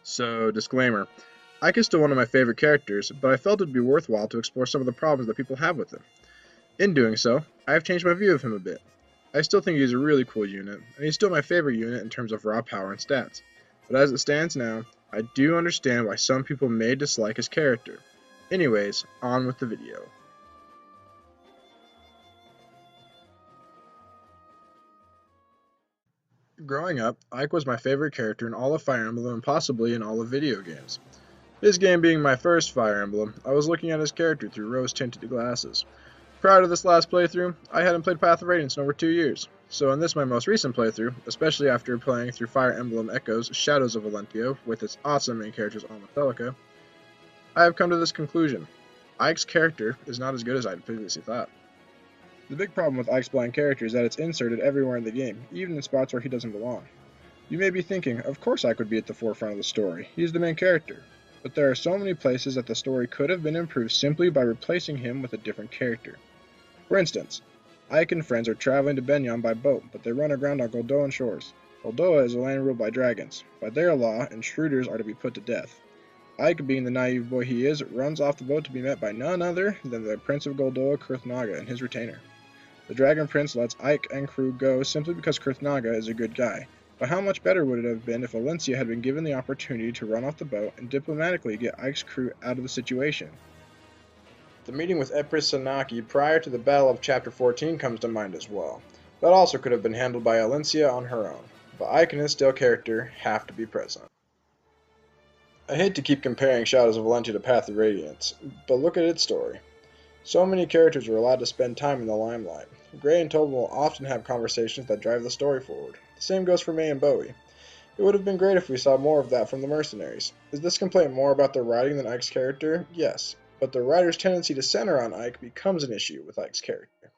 So, disclaimer. Ike is still one of my favorite characters, but I felt it would be worthwhile to explore some of the problems that people have with him. In doing so, I have changed my view of him a bit. I still think he's a really cool unit, and he's still my favorite unit in terms of raw power and stats. But as it stands now, I do understand why some people may dislike his character. Anyways, on with the video. Growing up, Ike was my favorite character in all of Fire Emblem and possibly in all of video games. This game being my first Fire Emblem, I was looking at his character through rose-tinted glasses. Prior to this last playthrough, I hadn't played Path of Radiance in over 2 years, so in this my most recent playthrough, especially after playing through Fire Emblem Echoes Shadows of Valentia with its awesome main characters Alma Celica, I have come to this conclusion. Ike's character is not as good as I'd previously thought. The big problem with Ike's blind character is that it's inserted everywhere in the game, even in spots where he doesn't belong. You may be thinking, of course Ike would be at the forefront of the story, he's the main character. But there are so many places that the story could have been improved simply by replacing him with a different character. For instance, Ike and friends are traveling to Benyon by boat, but they run aground on Goldoan shores. Goldoa is a land ruled by dragons. By their law, intruders are to be put to death. Ike, being the naive boy he is, runs off the boat to be met by none other than the Prince of Goldoa, Kurthnaga, and his retainer. The Dragon Prince lets Ike and crew go simply because Kurthnaga is a good guy. But how much better would it have been if Valencia had been given the opportunity to run off the boat and diplomatically get Ike's crew out of the situation? The meeting with Empress Sanaki prior to the Battle of Chapter 14 comes to mind as well. That also could have been handled by Valencia on her own, but Ike and his stale character have to be present. I hate to keep comparing Shadows of Valentia to Path of Radiance, but look at its story. So many characters were allowed to spend time in the limelight. Gray and Tobin will often have conversations that drive the story forward. The same goes for May and Bowie. It would have been great if we saw more of that from the mercenaries. Is this complaint more about the writing than Ike's character? Yes, but the writer's tendency to center on Ike becomes an issue with Ike's character.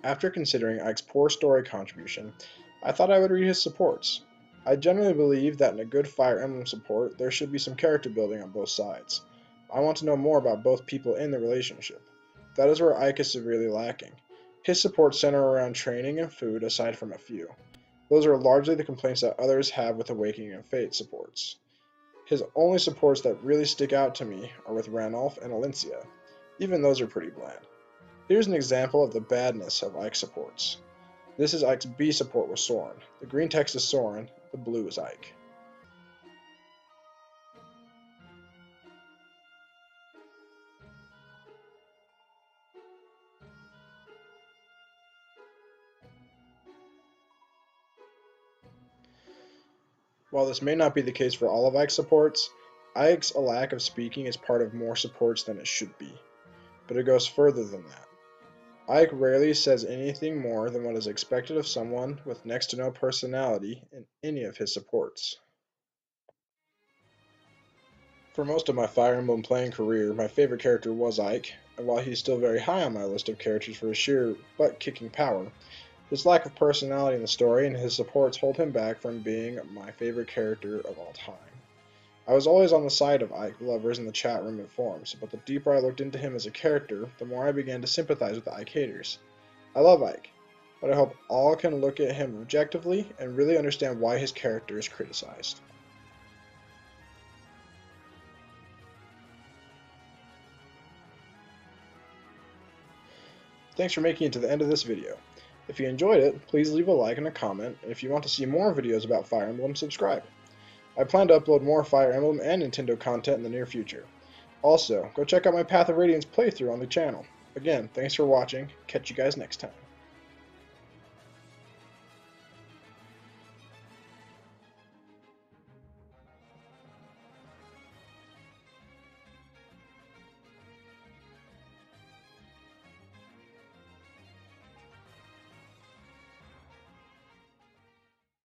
After considering Ike's poor story contribution, I thought I would read his supports. I generally believe that in a good Fire Emblem support, there should be some character building on both sides. I want to know more about both people in the relationship. That is where Ike is severely lacking. His supports center around training and food aside from a few. Those are largely the complaints that others have with Awakening and Fate supports. His only supports that really stick out to me are with Ranulf and Alencia. Even those are pretty bland. Here's an example of the badness of Ike's supports. This is Ike's B support with Soren. The green text is Soren, the blue is Ike. While this may not be the case for all of Ike's supports, Ike's lack of speaking is part of more supports than it should be. But it goes further than that. Ike rarely says anything more than what is expected of someone with next to no personality in any of his supports. For most of my Fire Emblem playing career, my favorite character was Ike, and while he's still very high on my list of characters for his sheer butt-kicking power, his lack of personality in the story and his supports hold him back from being my favorite character of all time. I was always on the side of Ike lovers in the chat room and forums, but the deeper I looked into him as a character, the more I began to sympathize with the Ike haters. I love Ike, but I hope all can look at him objectively and really understand why his character is criticized. Thanks for making it to the end of this video. If you enjoyed it, please leave a like and a comment, and if you want to see more videos about Fire Emblem, subscribe. I plan to upload more Fire Emblem and Nintendo content in the near future. Also, go check out my Path of Radiance playthrough on the channel. Again, thanks for watching. Catch you guys next time.